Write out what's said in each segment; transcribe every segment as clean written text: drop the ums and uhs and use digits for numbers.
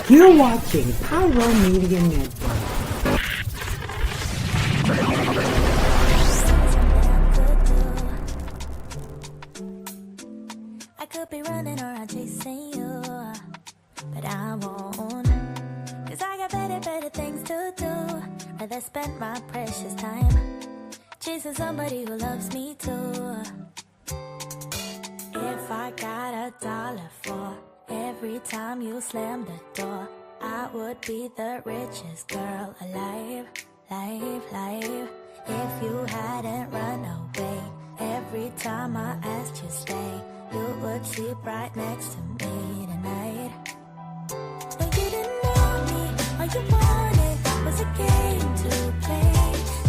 You're watching Pyro Media Network. I could be running around chasing you, but I won't. Cause I got better things to do. Rather spend my precious time chasing somebody who loves me too. If I got $1 for every time you slam the door, I would be the richest girl alive, life. If you hadn't run away every time I asked you stay, you would sleep right next to me tonight. And you didn't know me, all you wanted was a game to play,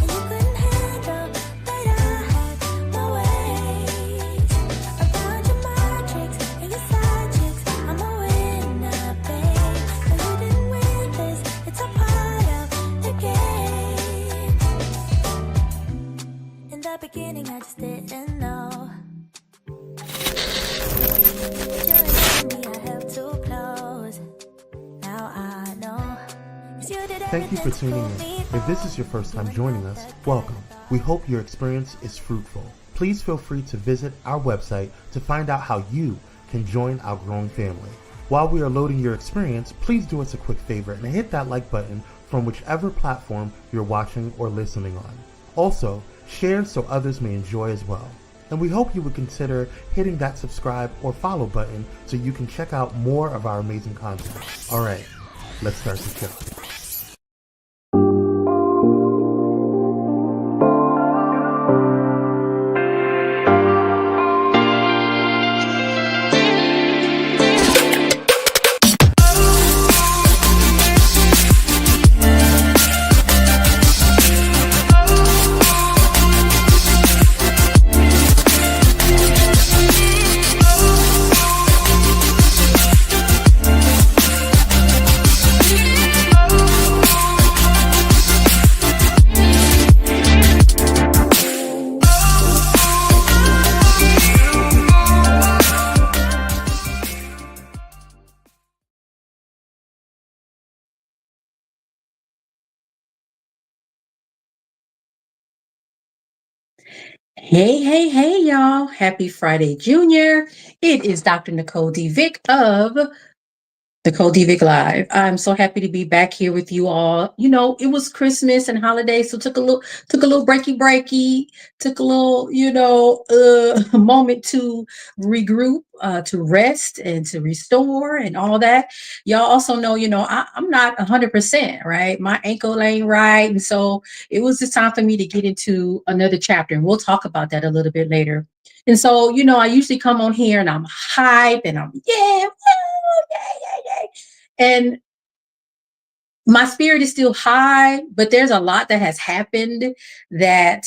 and you couldn't handle that I had my ways. Around your mind tricks and your side chicks, I'm a winner, babe. And you didn't win this, it's a part of the game. In the beginning I just didn't know. Thank you for tuning in. If this is your first time joining us, welcome. We hope your experience is fruitful. Please feel free to visit our website to find out how you can join our growing family. While we are loading your experience, please do us a quick favor and hit that like button from whichever platform you're watching or listening on. Also, share so others may enjoy as well. And we hope you would consider hitting that subscribe or follow button so you can check out more of our amazing content. All right, let's start the show. Hey, y'all. Happy Friday, Junior. It is Dr. Nicole D. Vick of Nicole D. Vick Live. I'm so happy to be back here with you all. You know, it was Christmas and holidays, so took a little breaky, took a little, moment to regroup, to rest and to restore and all that. Y'all also know, I'm not 100%, right? My ankle ain't right. And so it was just time for me to get into another chapter. And we'll talk about that a little bit later. And so, I usually come on here and I'm hype and I'm, yeah. And my spirit is still high, but there's a lot that has happened that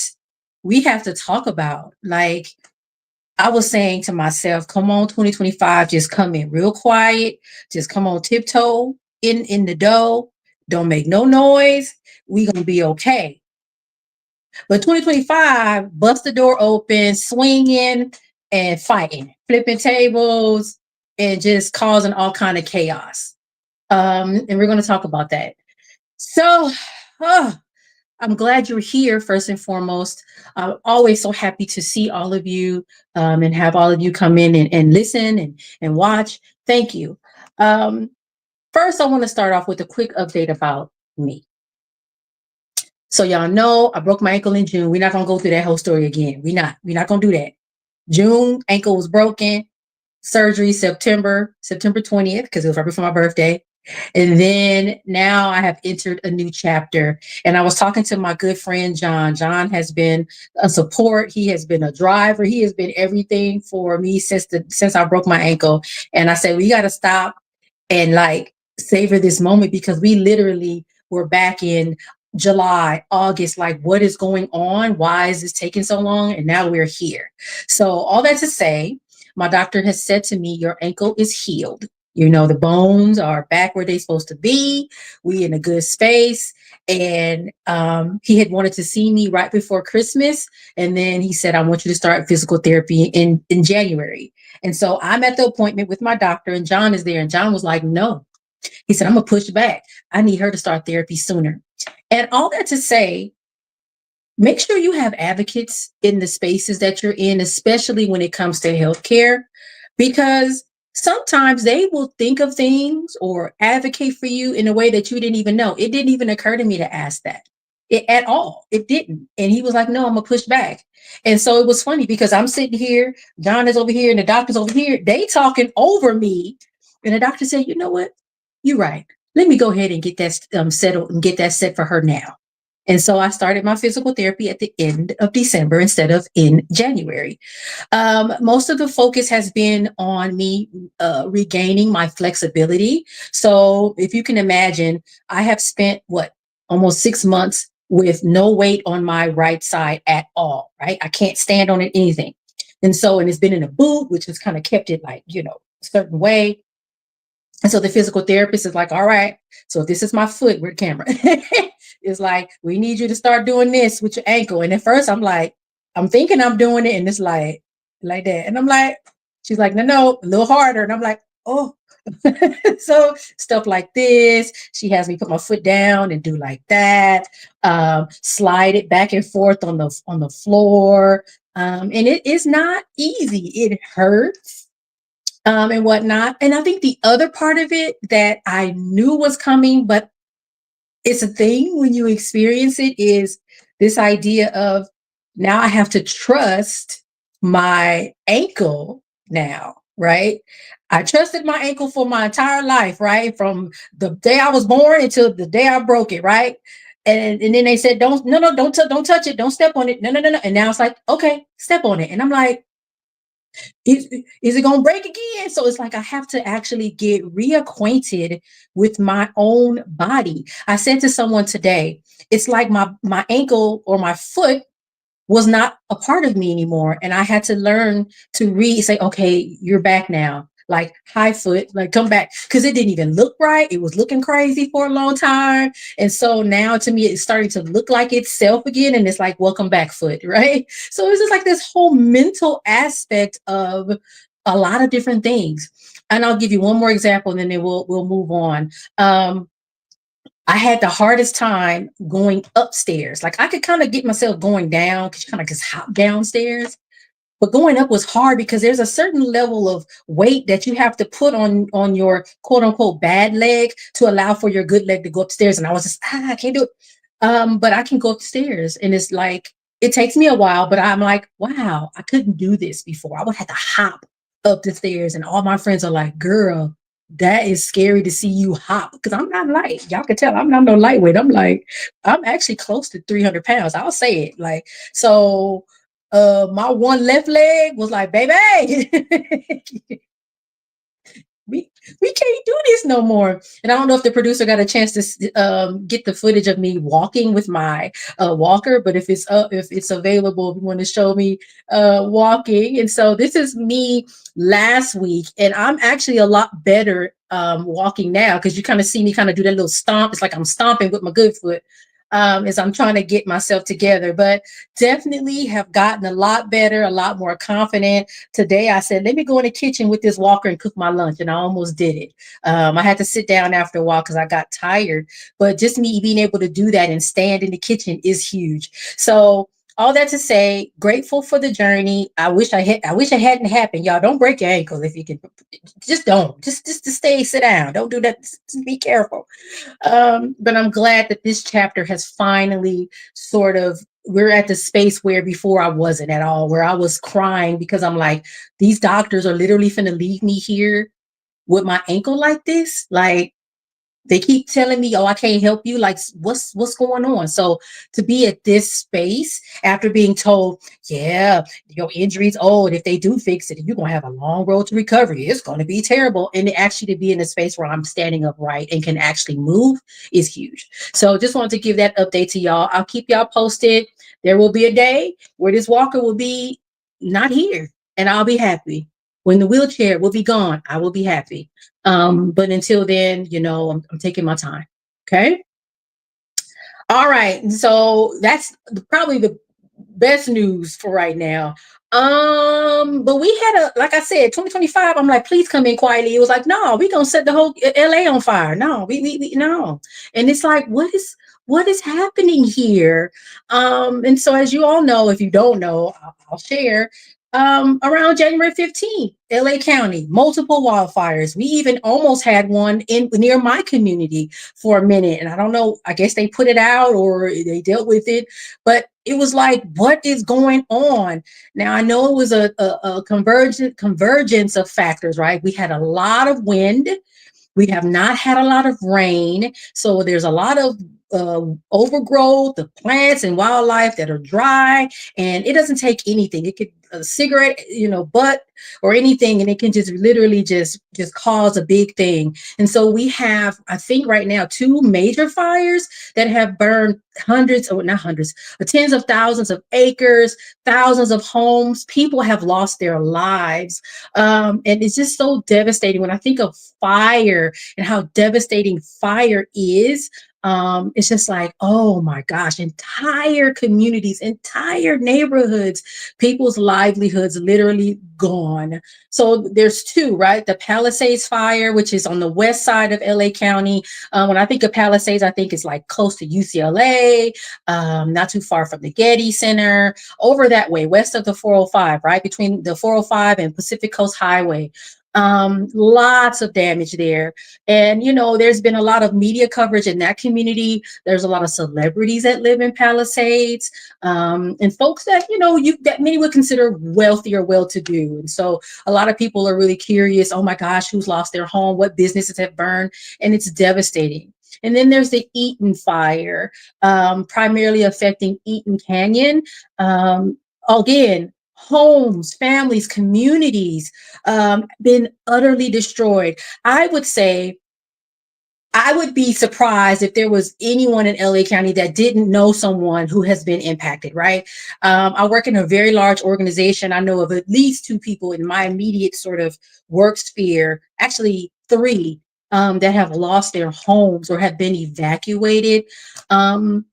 we have to talk about. Like I was saying to myself, come on, 2025, just come in real quiet. Just come on tiptoe in the dough. Don't make no noise. We gonna be okay. But 2025, bust the door open, swinging and fighting, flipping tables, and just causing all kind of chaos. And we're going to talk about that. So I'm glad you're here, first and foremost. I'm always so happy to see all of you and have all of you come in and listen and watch. Thank you. First, I want to start off with a quick update about me. So y'all know I broke my ankle in June. We're not going to go through that whole story again. We're not going to do that. June, ankle was broken. Surgery September 20th, because it was right before my birthday. And then now I have entered a new chapter. And I was talking to my good friend, John. John has been a support. He has been a driver. He has been everything for me since I broke my ankle. And I said, we got to stop and savor this moment, because we literally were back in July, August, what is going on? Why is this taking so long? And now we're here. So all that to say, my doctor has said to me, your ankle is healed. The bones are back where they're supposed to be. We in a good space. And he had wanted to see me right before Christmas. And then he said, I want you to start physical therapy in January. And so I'm at the appointment with my doctor, and John is there. And John was like, no, He said, I'm going to push back. I need her to start therapy sooner. And all that to say, make sure you have advocates in the spaces that you're in, especially when it comes to healthcare, because sometimes they will think of things or advocate for you in a way that you didn't even know. It didn't even occur to me to ask that at all. It didn't. And he was like, no, I'm going to push back. And so it was funny because I'm sitting here, John is over here, and the doctor's over here. They talking over me. And the doctor said, you know what? You're right. Let me go ahead and get that settled and get that set for her now. And so I started my physical therapy at the end of December instead of in January. Most of the focus has been on me regaining my flexibility. So if you can imagine, I have spent almost 6 months with no weight on my right side at all, right? I can't stand on it, anything. And it's been in a boot, which has kind of kept it like, a certain way. And so the physical therapist is like, all right, so this is my foot, where's the camera? It's like, we need you to start doing this with your ankle. And at first I'm like, I'm thinking I'm doing it. And it's like that. And I'm like, she's like, no, a little harder. And I'm like, oh. So stuff like this. She has me put my foot down and do like that. Slide it back and forth on the floor. And it is not easy. It hurts. And whatnot. And I think the other part of it that I knew was coming, but it's a thing when you experience it, is this idea of now I have to trust my ankle now, right? I trusted my ankle for my entire life, right? From the day I was born until the day I broke it, right? And then they said, don't touch it. Don't step on it. No. And now it's like, okay, step on it. And I'm like, is it gonna break again? So it's like I have to actually get reacquainted with my own body. I said to someone today, it's like my ankle or my foot was not a part of me anymore. And I had to learn to say, okay, you're back now. Like, hi foot, like come back. Cause it didn't even look right. It was looking crazy for a long time. And so now to me, it's starting to look like itself again. And it's like, welcome back foot, right? So it's just like this whole mental aspect of a lot of different things. And I'll give you one more example and then we'll move on. I had the hardest time going upstairs. Like I could kind of get myself going down because you kind of just hop downstairs. But going up was hard because there's a certain level of weight that you have to put on your quote unquote bad leg to allow for your good leg to go upstairs. And I was just, I can't do it. But I can go upstairs and it's like, it takes me a while, but I'm like, wow, I couldn't do this before. I would have to hop up the stairs and all my friends are like, girl, that is scary to see you hop because I'm not light. Y'all can tell I'm not no lightweight. I'm like, I'm actually close to 300 pounds. I'll say it like, so my one left leg was like, baby, we can't do this no more. And I don't know if the producer got a chance to get the footage of me walking with my walker, but if it's available, if you want to show me walking. And so this is me last week, and I'm actually a lot better walking now because you kind of see me kind of do that little stomp. It's like I'm stomping with my good foot. As I'm trying to get myself together, but definitely have gotten a lot better, a lot more confident. Today I said, let me go in the kitchen with this walker and cook my lunch. And I almost did it. I had to sit down after a while because I got tired, but just me being able to do that and stand in the kitchen is huge. So all that to say, grateful for the journey. I wish it hadn't happened. Y'all don't break your ankle if you can. Just don't. Just to sit down. Don't do that. Just be careful. But I'm glad that this chapter has finally we're at the space where before I wasn't at all, where I was crying because I'm like, these doctors are literally finna leave me here with my ankle like this. Like, they keep telling me, oh, I can't help you. Like, what's going on? So to be at this space after being told, yeah, your injury's old. If they do fix it, you're going to have a long road to recovery. It's going to be terrible. And actually to be in a space where I'm standing upright and can actually move is huge. So just wanted to give that update to y'all. I'll keep y'all posted. There will be a day where this walker will be not here and I'll be happy. When the wheelchair will be gone, I will be happy. But until then, I'm taking my time. Okay. All right. So that's probably the best news for right now. But we had like I said, 2025. I'm like, please come in quietly. It was like, no, we gonna set the whole LA on fire. No, we no. And it's like, what is happening here? And so as you all know, if you don't know, I'll share. Around January 15th, LA County, multiple wildfires. We even almost had one in near my community for a minute. And I don't know, I guess they put it out or they dealt with it, but it was like, what is going on? Now I know it was a convergence of factors, right? We had a lot of wind. We have not had a lot of rain, so there's a lot of overgrowth of plants and wildlife that are dry, and it doesn't take anything. It could a cigarette, butt or anything, and it can just literally just cause a big thing. And so we have, I think, right now, two major fires that have burned hundreds, or not hundreds, but tens of thousands of acres, thousands of homes. People have lost their lives, and it's just so devastating when I think of fire and how devastating fire is. It's just like, oh my gosh, entire communities, entire neighborhoods, people's livelihoods literally gone. So there's two, right? The Palisades fire, which is on the west side of LA County. When I think of Palisades, I think it's like close to UCLA, not too far from the Getty Center, over that way, west of the 405, right? Between the 405 and Pacific Coast Highway. Lots of damage there. And, there's been a lot of media coverage in that community. There's a lot of celebrities that live in Palisades, and folks that, that many would consider wealthy or well-to-do. And so a lot of people are really curious, oh my gosh, who's lost their home? What businesses have burned? And it's devastating. And then there's the Eaton fire, primarily affecting Eaton Canyon. Again, homes, families, communities, been utterly destroyed. I would say, I would be surprised if there was anyone in LA County that didn't know someone who has been impacted, right? I work in a very large organization. I know of at least two people in my immediate sort of work sphere, actually three, that have lost their homes or have been evacuated. And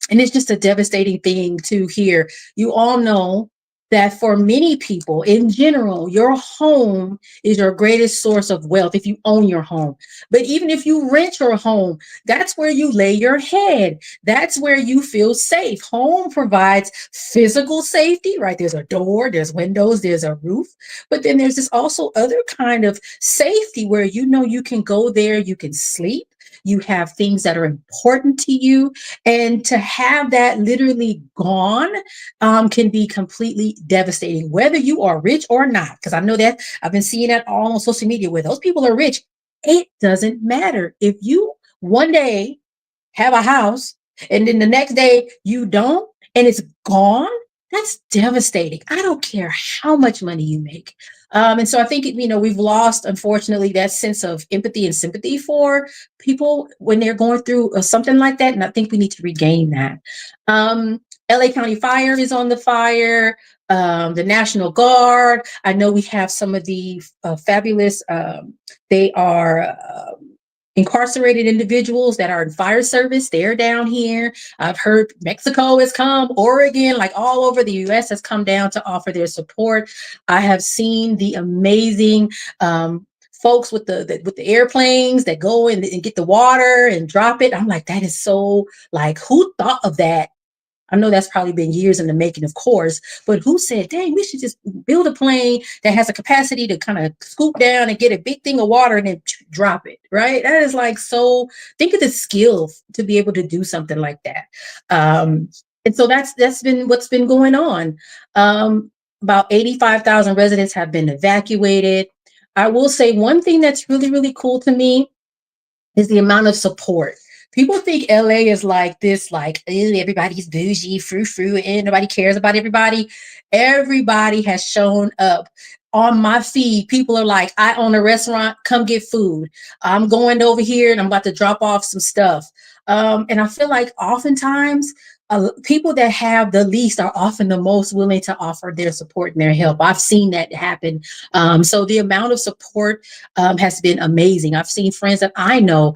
it's just a devastating thing to hear. You all know that for many people in general, your home is your greatest source of wealth if you own your home. But even if you rent your home, that's where you lay your head. That's where you feel safe. Home provides physical safety, right? There's a door, there's windows, there's a roof. But then there's this also other kind of safety where you can go there, you can sleep. You have things that are important to you, and to have that literally gone can be completely devastating, whether you are rich or not. Because I know that I've been seeing that all on social media where those people are rich. It doesn't matter. If you one day have a house and then the next day you don't and it's gone, that's devastating. I don't care how much money you make. And so I think, we've lost, unfortunately, that sense of empathy and sympathy for people when they're going through something like that. And I think we need to regain that. LA County Fire is on the fire. The National Guard. I know we have some of the fabulous, they are incarcerated individuals that are in fire service. They're down here. I've heard Mexico has come, Oregon, like all over the US has come down to offer their support. I have seen the amazing folks with the airplanes that go and get the water and drop it. I'm like, that is so, like, who thought of that? I know that's probably been years in the making, of course, but who said, dang, we should just build a plane that has a capacity to kind of scoop down and get a big thing of water and then drop it, right? That is like, so think of the skill to be able to do something like that. And so that's been what's been going on. About 85,000 residents have been evacuated. I will say one thing that's really, really cool to me is the amount of support. People think LA is like this, like, everybody's bougie, frou-frou, and nobody cares about everybody. Everybody has shown up. On my feed, people are like, I own a restaurant, come get food. I'm going over here and I'm about to drop off some stuff. And I feel like oftentimes people that have the least are often the most willing to offer their support and their help. I've seen that happen. So the amount of support has been amazing. I've seen friends that I know,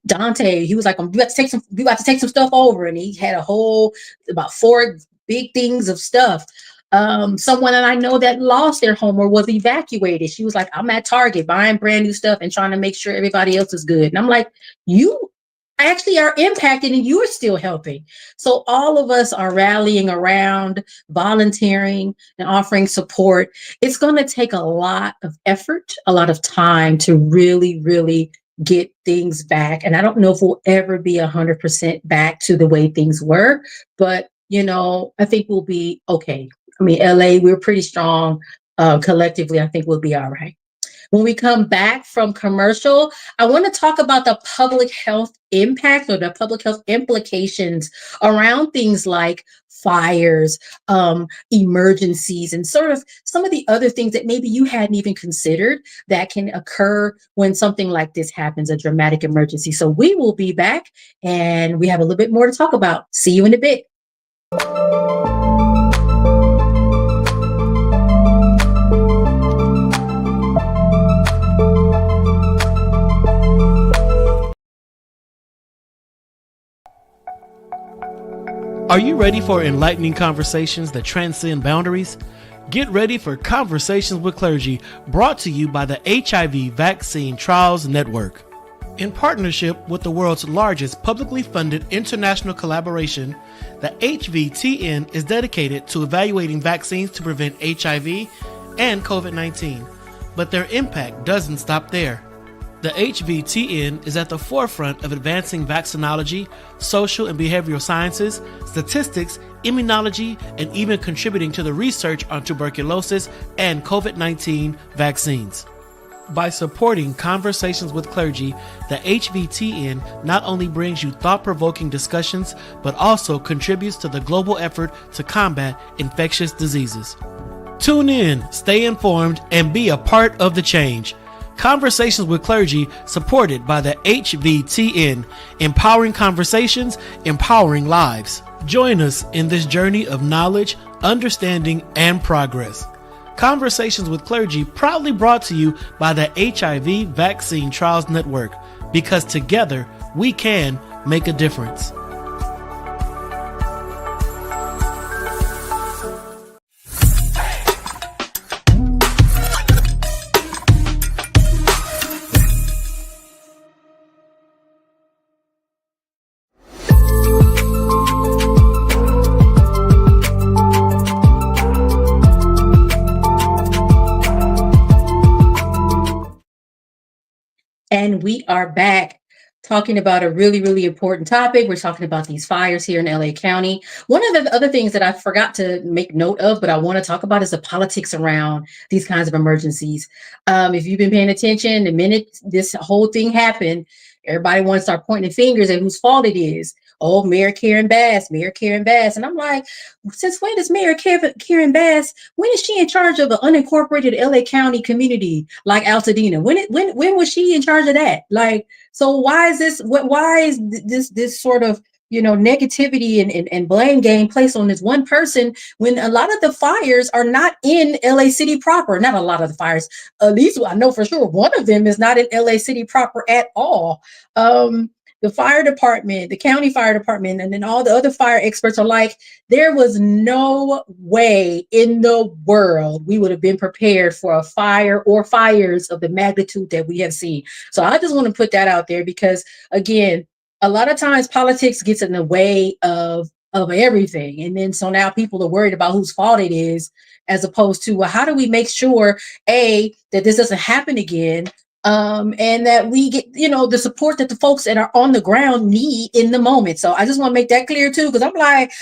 Dante, he was like, we about to take some stuff over. And he had a whole, about 4 big things of stuff. Someone that I know that lost their home or was evacuated. She was like, I'm at Target buying brand new stuff and trying to make sure everybody else is good. And I'm like, you actually are impacted and you are still helping. So all of us are rallying around, volunteering and offering support. It's going to take a lot of effort, a lot of time to really, really get things back. And I don't know if we'll ever be 100% back to the way things were, but I think we'll be okay. I mean, LA, we're pretty strong. Collectively, I think we'll be all right. When we come back from commercial, I want to talk about the public health impact or the public health implications around things like fires, emergencies, and sort of some of the other things that maybe you hadn't even considered that can occur when something like this happens, a dramatic emergency. So we will be back and we have a little bit more to talk about. See you in a bit. Are you ready for enlightening conversations that transcend boundaries? Get ready for Conversations with Clergy, brought to you by the HIV Vaccine Trials Network. In partnership with the world's largest publicly funded international collaboration, the HVTN is dedicated to evaluating vaccines to prevent HIV and COVID-19. But their impact doesn't stop there. The HVTN is at the forefront of advancing vaccinology, social and behavioral sciences, statistics, immunology, and even contributing to the research on tuberculosis and COVID-19 vaccines. By supporting Conversations with Clergy, the HVTN not only brings you thought-provoking discussions, but also contributes to the global effort to combat infectious diseases. Tune in, stay informed, and be a part of the change. Conversations with Clergy, supported by the HVTN, empowering conversations, empowering lives. Join us in this journey of knowledge, understanding, and progress. Conversations with Clergy, proudly brought to you by the HIV Vaccine Trials Network, because together we can make a difference. And we are back talking about a really, really important topic. We're talking about these fires here in LA County. One of the other things that I forgot to make note of, but I want to talk about, is the politics around these kinds of emergencies. If you've been paying attention, the minute this whole thing happened, everybody wants to start pointing fingers at whose fault it is. Oh, Mayor Karen Bass. And I'm like, since when is Mayor Karen Bass, when is she in charge of an unincorporated LA County community like Altadena? When was she in charge of that? Like, so why is this sort of, negativity and blame game placed on this one person when a lot of the fires are not in LA City proper? Not a lot of the fires, at least I know for sure one of them is not in LA City proper at all. The fire department, the county fire department, and then all the other fire experts are like, there was no way in the world we would have been prepared for a fire or fires of the magnitude that we have seen. So I just want to put that out there because, again, a lot of times politics gets in the way of everything. And then so now people are worried about whose fault it is, as opposed to, well, how do we make sure, A, that this doesn't happen again? And that we get, the support that the folks that are on the ground need in the moment. So I just want to make that clear too, because I'm like,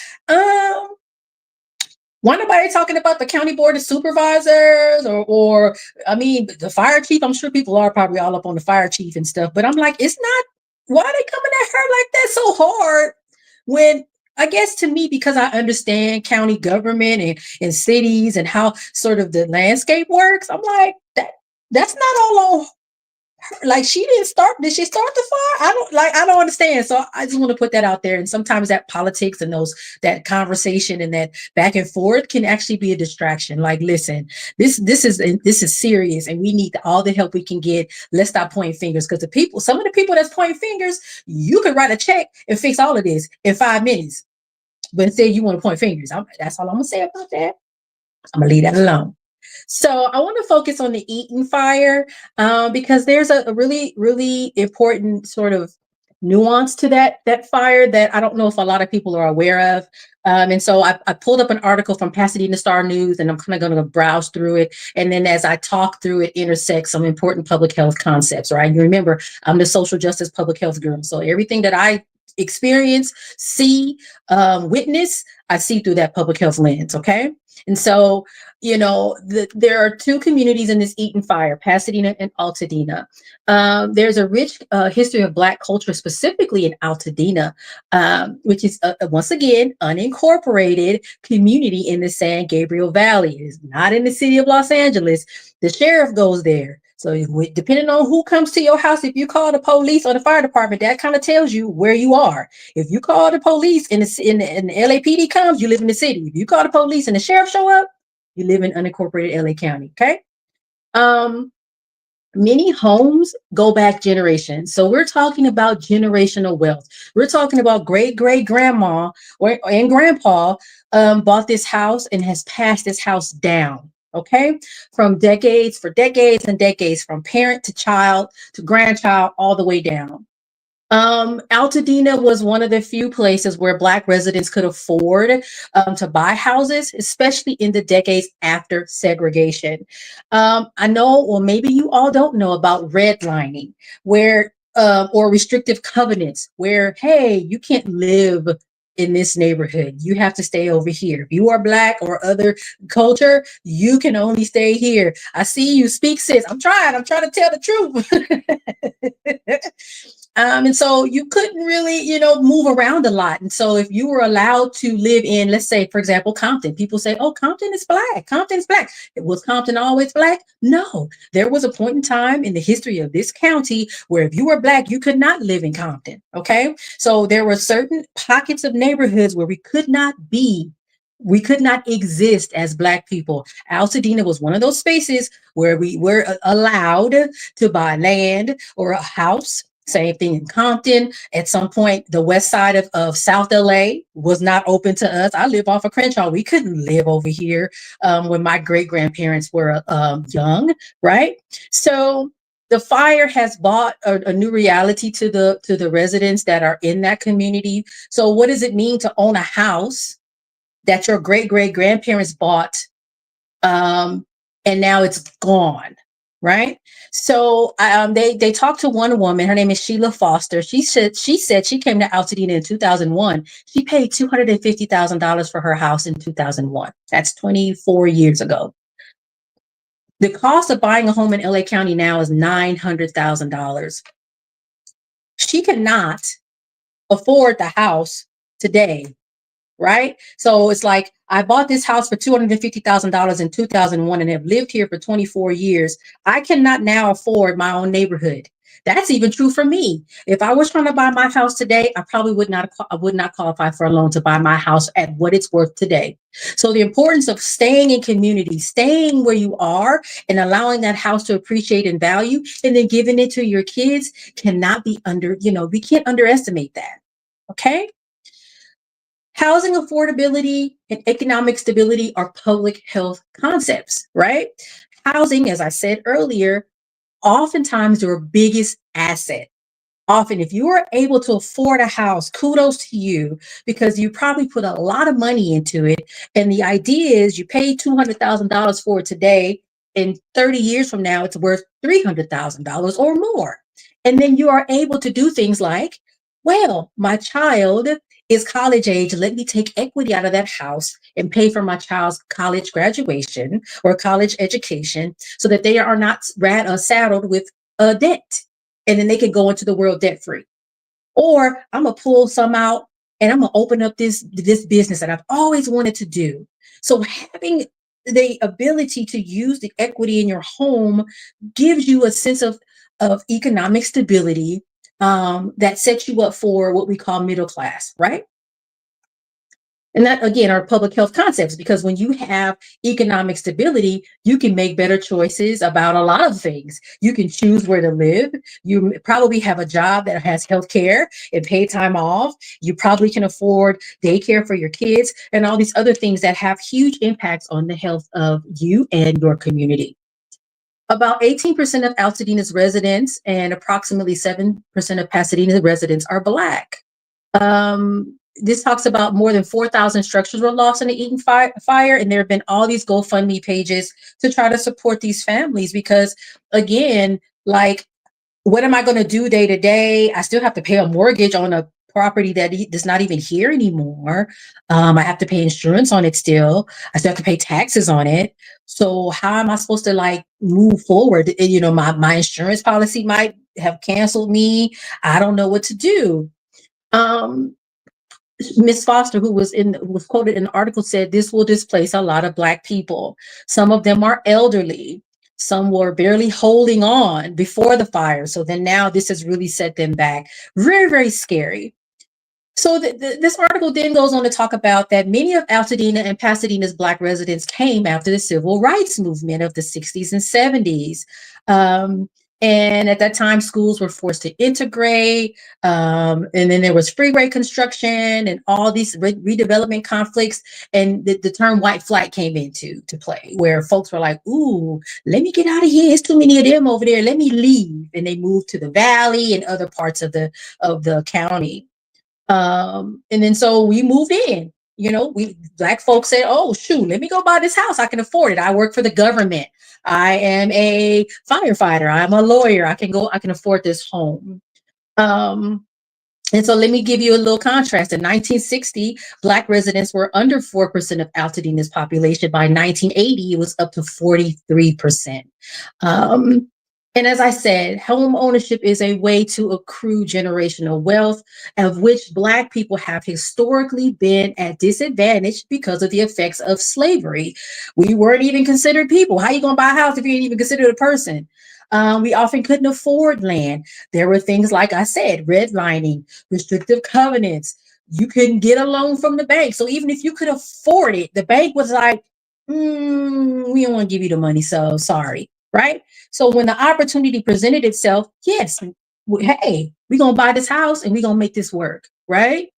why nobody talking about the county board of supervisors or I mean, the fire chief? I'm sure people are probably all up on the fire chief and stuff, but I'm like, it's not, why are they coming at her like that so hard? When I guess to me, because I understand county government and cities and how sort of the landscape works, I'm like, that's not all on her. Like, did she start the fire? I don't understand. So I just want to put that out there. And sometimes that politics and that conversation and that back and forth can actually be a distraction. Like, listen, this is serious and we need all the help we can get. Let's stop pointing fingers, because some of the people that's pointing fingers, you could write a check and fix all of this in 5 minutes. But instead you want to point fingers. That's all I'm gonna say about that. I'm gonna leave that alone. So I want to focus on the Eaton fire because there's a really, really important sort of nuance to that fire that I don't know if a lot of people are aware of. And so I pulled up an article from Pasadena Star News, and I'm kind of going to browse through it. And then as I talk through it, intersect some important public health concepts, right? You remember, I'm the social justice public health girl. So everything that I experience, see, witness, I see through that public health lens, okay? And so, there are two communities in this Eaton fire, Pasadena and Altadena. There's a rich history of Black culture, specifically in Altadena, which is, once again, unincorporated community in the San Gabriel Valley. It is not in the city of Los Angeles. The sheriff goes there. So depending on who comes to your house, if you call the police or the fire department, that kind of tells you where you are. If you call the police and the LAPD comes, you live in the city. If you call the police and the sheriff show up, you live in unincorporated LA County. Okay. Many homes go back generations. So we're talking about generational wealth. We're talking about great-great-grandma and grandpa bought this house and has passed this house down. Okay, from decades and decades, from parent to child to grandchild, all the way down. Altadena was one of the few places where Black residents could afford to buy houses, especially in the decades after segregation. I know, well, maybe you all don't know about redlining, where or restrictive covenants, where, hey, you can't live in this neighborhood. You have to stay over here. If you are Black or other culture, you can only stay here. I see you, speak, sis. I'm trying to tell the truth. And so you couldn't really, move around a lot. And so if you were allowed to live in, let's say, for example, Compton, people say, oh, Compton is Black. Compton's Black. Was Compton always Black? No. There was a point in time in the history of this county where if you were Black, you could not live in Compton. Okay. So there were certain pockets of neighborhoods where we could not exist as Black people. Altadena was one of those spaces where we were allowed to buy land or a house. Same thing in Compton. At some point, the west side of South LA was not open to us. I live off of Crenshaw. We couldn't live over here when my great-grandparents were young, right? So the fire has brought a new reality to the residents that are in that community. So what does it mean to own a house that your great-great-grandparents bought and now it's gone? Right. So they talked to one woman. Her name is Sheila Foster. She said she came to Altadena in 2001. She paid $250,000 for her house in 2001. That's 24 years ago. The cost of buying a home in LA County now is $900,000. She cannot afford the house today. Right. So it's like, I bought this house for $250,000 in 2001 and have lived here for 24 years. I cannot now afford my own neighborhood. That's even true for me. If I was trying to buy my house today, I probably would not qualify for a loan to buy my house at what it's worth today. So the importance of staying in community, staying where you are and allowing that house to appreciate and value and then giving it to your kids cannot be we can't underestimate that. Okay. Housing affordability and economic stability are public health concepts, right? Housing, as I said earlier, oftentimes your biggest asset. Often, if you are able to afford a house, kudos to you, because you probably put a lot of money into it. And the idea is you pay $200,000 for it today, and 30 years from now, it's worth $300,000 or more. And then you are able to do things like, well, my child is college age. Let me take equity out of that house and pay for my child's college graduation or college education so that they are not saddled with debt. And then they can go into the world debt free. Or I'm going to pull some out and I'm going to open up this business that I've always wanted to do. So having the ability to use the equity in your home gives you a sense of economic stability that sets you up for what we call middle class, right? And that, again, are public health concepts, because when you have economic stability, you can make better choices about a lot of things. You can choose where to live. You probably have a job that has health care and paid time off. You probably can afford daycare for your kids and all these other things that have huge impacts on the health of you and your community. About 18% of Altadena's residents and approximately 7% of Pasadena's residents are Black. This talks about more than 4,000 structures were lost in the Eaton fire, and there have been all these GoFundMe pages to try to support these families, because, again, like, what am I going to do day to day? I still have to pay a mortgage on a property that is not even here anymore. I have to pay insurance on it still. I still have to pay taxes on it. So how am I supposed to, like, move forward? You know, my insurance policy might have canceled me. I don't know what to do. Miss Foster, who was quoted in the article, said this will displace a lot of Black people. Some of them are elderly. Some were barely holding on before the fire. So then now this has really set them back. Very, very scary. So this article then goes on to talk about that many of Altadena and Pasadena's Black residents came after the civil rights movement of the 60s and 70s. And at that time, schools were forced to integrate. And then there was freeway construction and all these redevelopment conflicts. And the term white flight came into play, where folks were like, ooh, let me get out of here. It's too many of them over there. Let me leave. And they moved to the valley and other parts of the county. And then so we moved in. You know, Black folks said, oh, shoot, let me go buy this house. I can afford it. I work for the government. I am a firefighter. I'm a lawyer. I can afford this home. And so let me give you a little contrast. In 1960, Black residents were under 4% of Altadena's population. By 1980, it was up to 43%. And as I said, home ownership is a way to accrue generational wealth, of which Black people have historically been at disadvantage because of the effects of slavery. We weren't even considered people. How you gonna buy a house if you ain't even considered a person? We often couldn't afford land. There were things, like I said, redlining, restrictive covenants. You couldn't get a loan from the bank. So even if you could afford it, the bank was like, we don't want to give you the money, so sorry. Right? So when the opportunity presented itself, yes, hey, we're going to buy this house and we're going to make this work. Right?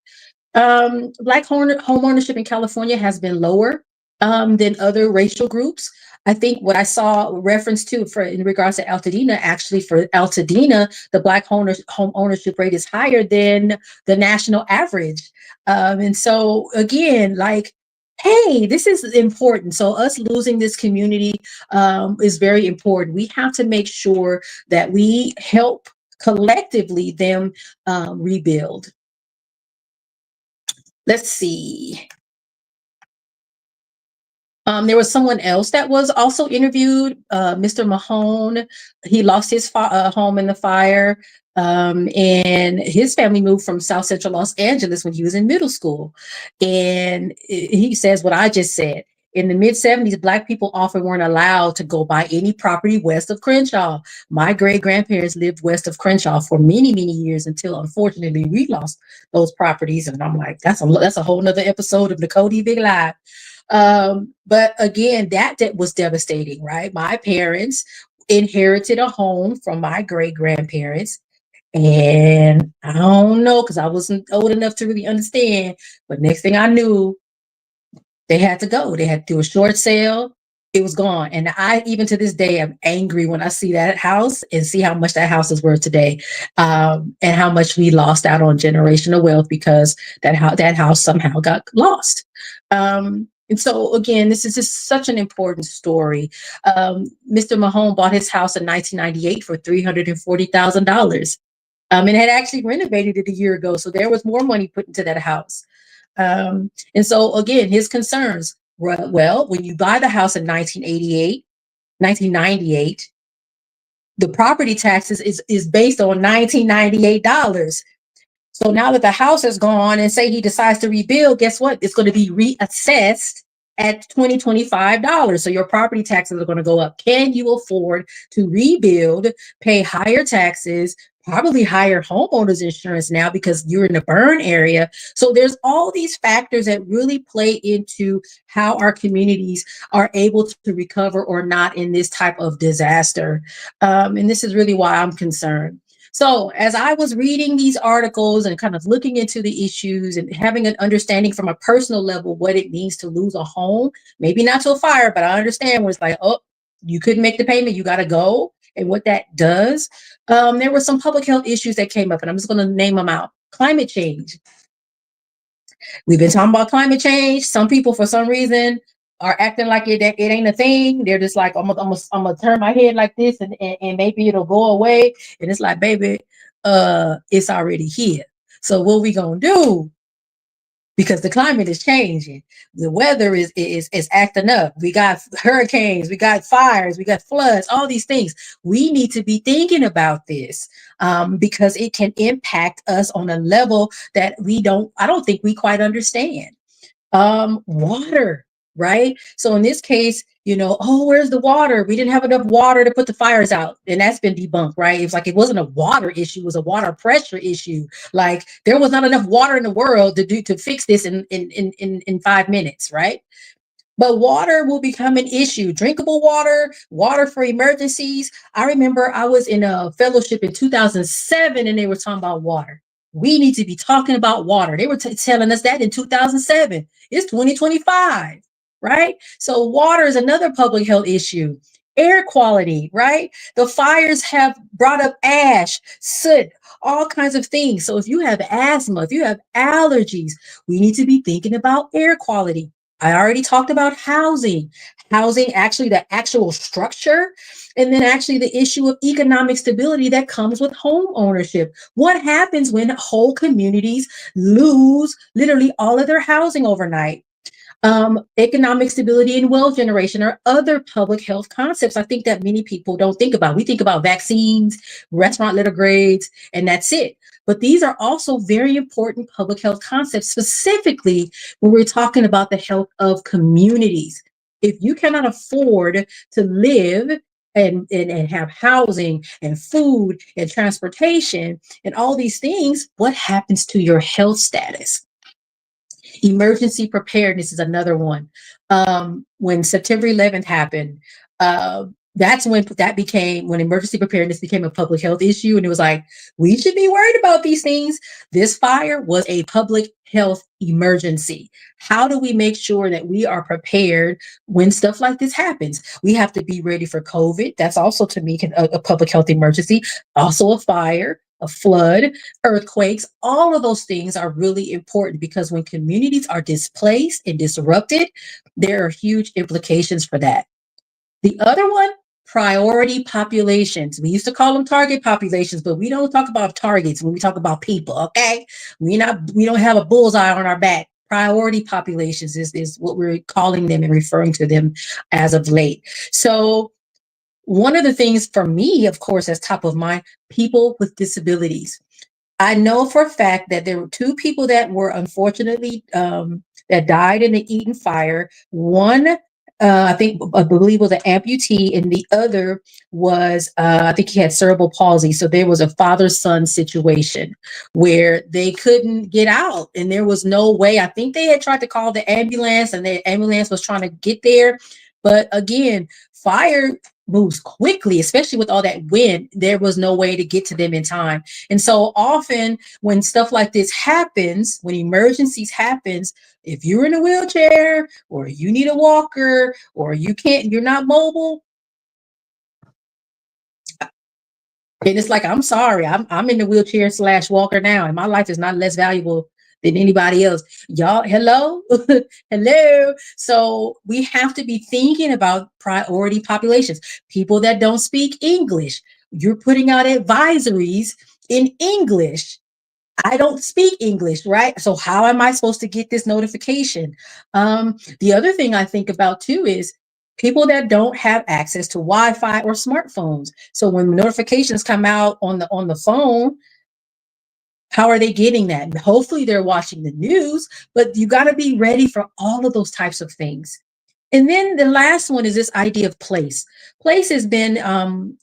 Black home ownership in California has been lower than other racial groups. I think what I saw reference to in regards to Altadena, actually for Altadena, the Black home ownership rate is higher than the national average. And so again, like, hey, this is important. So us losing this community is very important. We have to make sure that we help collectively them rebuild. Let's see. There was someone else that was also interviewed, Mr. Mahone. He lost his home in the fire, and his family moved from South Central Los Angeles when he was in middle school. And he says what I just said. In the mid-70s, Black people often weren't allowed to go buy any property west of Crenshaw. My great-grandparents lived west of Crenshaw for many, many years until, unfortunately, we lost those properties. And I'm like, that's a whole nother episode of Nicole D Vick Live. But again, that was devastating, right? My parents inherited a home from my great-grandparents. And I don't know, because I wasn't old enough to really understand. But next thing I knew, they had to go. They had to do a short sale. It was gone. And I, even to this day, am angry when I see that house and see how much that house is worth today, and how much we lost out on generational wealth because that house somehow got lost. And so, again, this is just such an important story. Mr. Mahone bought his house in 1998 for $340,000, and had actually renovated it a year ago. So there was more money put into that house. And so, again, his concerns were, well, when you buy the house in 1998, the property taxes is based on $1998. So now that the house is gone and say he decides to rebuild, guess what? It's going to be reassessed at $20-25. So your property taxes are going to go up. Can you afford to rebuild, pay higher taxes, probably higher homeowners insurance now because you're in the burn area. So there's all these factors that really play into how our communities are able to recover or not in this type of disaster. And this is really why I'm concerned. So as I was reading these articles and kind of looking into the issues and having an understanding from a personal level what it means to lose a home, maybe not to a fire, but I understand where it's like, oh, you couldn't make the payment, you got to go, and what that does. There were some public health issues that came up, and I'm just going to name them out. Climate change. We've been talking about climate change. Some people, for some reason, are acting like it ain't a thing. They're just like, I'm gonna turn my head like this, and maybe it'll go away. And it's like, baby, it's already here. So what we gonna do? Because the climate is changing. The weather is acting up. We got hurricanes, we got fires, we got floods, all these things. We need to be thinking about this because it can impact us on a level that I don't think we quite understand. Water, right? So in this case, oh, where's the water? We didn't have enough water to put the fires out. And that's been debunked, right? It's like, it wasn't a water issue, it was a water pressure issue. Like there was not enough water in the world to fix this in 5 minutes, right? But water will become an issue. Drinkable water, water for emergencies. I remember I was in a fellowship in 2007 and they were talking about water. We need to be talking about water. They were telling us that in 2007. It's 2025, right? So water is another public health issue. Air quality, right? The fires have brought up ash, soot, all kinds of things. So if you have asthma, if you have allergies, we need to be thinking about air quality. I already talked about housing, actually the actual structure, and then actually the issue of economic stability that comes with home ownership. What happens when whole communities lose literally all of their housing overnight? Economic stability and wealth generation are other public health concepts I think that many people don't think about. We think about vaccines, restaurant litter grades, and that's it. But these are also very important public health concepts, specifically when we're talking about the health of communities. If you cannot afford to live and have housing and food and transportation and all these things, what happens to your health status? Emergency preparedness is another one. When September 11th happened, that's when when emergency preparedness became a public health issue. And it was like, we should be worried about these things. This fire was a public health emergency. How do we make sure that we are prepared when stuff like this happens? We have to be ready for COVID. That's also, to me, a public health emergency. Also a fire, a flood, earthquakes, all of those things are really important because when communities are displaced and disrupted, there are huge implications for that. The other one, priority populations. We used to call them target populations, but we don't talk about targets when we talk about people, okay? We don't have a bullseye on our back. Priority populations is what we're calling them and referring to them as of late. So one of the things for me, of course, that's top of mind, people with disabilities. I know for a fact that there were 2 people that were unfortunately that died in the Eaton fire. One, I believe was an amputee, and the other was, I think he had cerebral palsy. So there was a father-son situation where they couldn't get out and there was no way. I think they had tried to call the ambulance and the ambulance was trying to get there. But again, fire moves quickly, especially with all that wind. There was no way to get to them in time. And so often when stuff like this happens, when emergencies happens, if you're in a wheelchair or you need a walker or you're not mobile, and it's like, I'm sorry, I'm in the wheelchair / walker now, and my life is not less valuable than anybody else. Y'all, hello? Hello. So we have to be thinking about priority populations. People that don't speak English. You're putting out advisories in English. I don't speak English, right? So how am I supposed to get this notification? The other thing I think about too is people that don't have access to Wi-Fi or smartphones. So when notifications come out on the phone, how are they getting that? Hopefully they're watching the news, but you got to be ready for all of those types of things. And then the last one is this idea of place. Place has been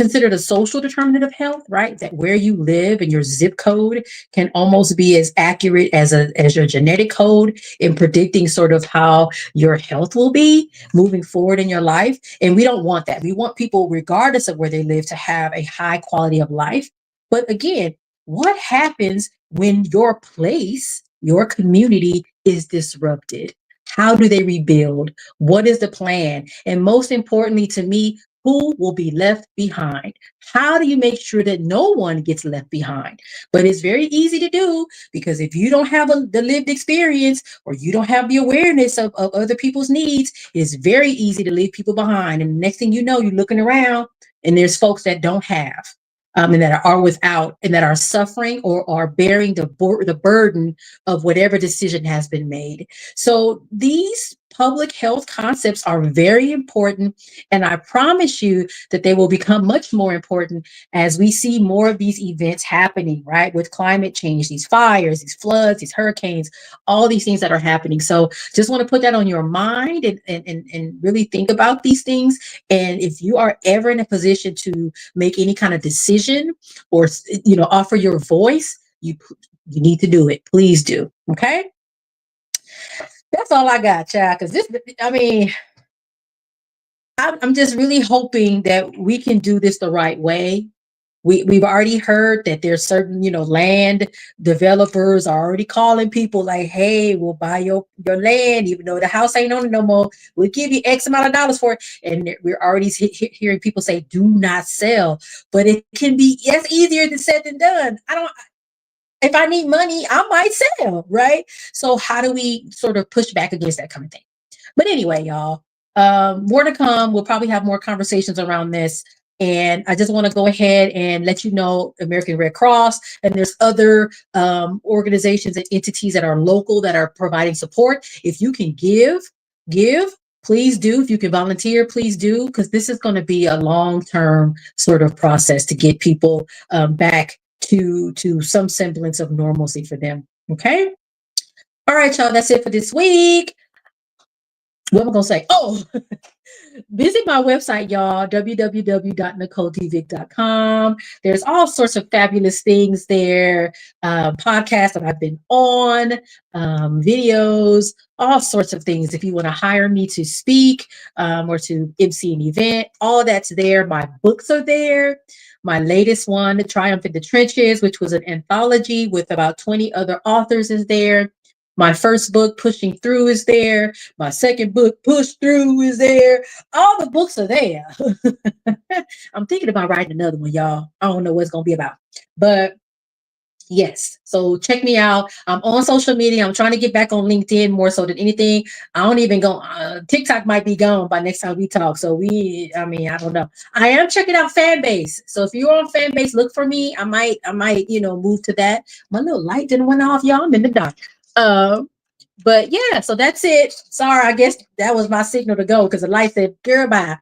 considered a social determinant of health, right? That where you live and your zip code can almost be as accurate as your genetic code in predicting sort of how your health will be moving forward in your life. And we don't want that. We want people, regardless of where they live, to have a high quality of life. But again, what happens when your place, your community is disrupted? How do they rebuild? What is the plan? And most importantly to me, who will be left behind? How do you make sure that no one gets left behind? But it's very easy to do, because if you don't have the lived experience, or you don't have the awareness of other people's needs, it's very easy to leave people behind. And the next thing you know, you're looking around and there's folks that don't have. And that are without, and that are suffering or are bearing the burden of whatever decision has been made. So these public health concepts are very important, and I promise you that they will become much more important as we see more of these events happening, right? With climate change, these fires, these floods, these hurricanes, all these things that are happening. So just want to put that on your mind and really think about these things. And if you are ever in a position to make any kind of decision or, offer your voice, you need to do it. Please do. Okay. That's all I got, child. Because I'm just really hoping that we can do this the right way. We've already heard that there's certain, land developers are already calling people like, hey, we'll buy your land, even though the house ain't on it no more. We'll give you X amount of dollars for it. And we're already hearing people say, do not sell. But it can be, that's easier than said than done. If I need money, I might sell, right? So how do we sort of push back against that kind of thing? But anyway, y'all, more to come. We'll probably have more conversations around this. And I just want to go ahead and let you know, American Red Cross, and there's other organizations and entities that are local that are providing support. If you can give, please do. If you can volunteer, please do, because this is going to be a long-term sort of process to get people back to some semblance of normalcy for them. Okay. All right, y'all. That's it for this week. What am I going to say? Oh, visit my website, y'all, www.NicoleDvick.com. There's all sorts of fabulous things there. Podcasts that I've been on, videos, all sorts of things. If you want to hire me to speak or to MC an event, all that's there. My books are there. My latest one, The Triumph in the Trenches, which was an anthology with about 20 other authors, is there. My first book, Pushing Through, is there. My second book, Push Through, is there. All the books are there. I'm thinking about writing another one, y'all. I don't know what it's going to be about. But yes, so check me out. I'm on social media. I'm trying to get back on LinkedIn more so than anything. I don't even go. TikTok might be gone by next time we talk. So I don't know. I am checking out Fanbase. So if you're on Fanbase, look for me. I might, move to that. My little light didn't went off, y'all. I'm in the dark. But yeah, so that's it. Sorry, I guess that was my signal to go because the light said, girl, bye.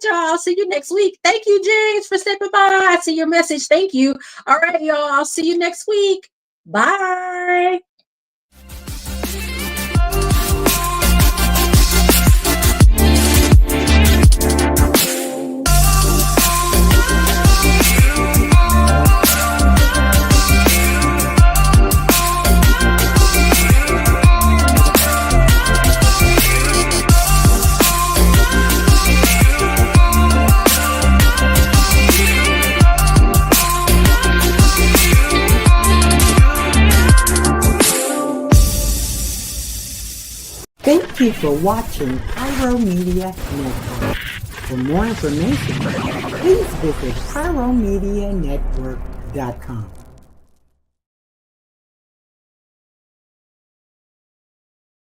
Y'all, I'll see you next week. Thank you, James, for stepping by. I see your message. Thank you. All right, y'all. I'll see you next week. Bye. Thank you for watching Pyro Media Network. For more information, please visit pyromedianetwork.com.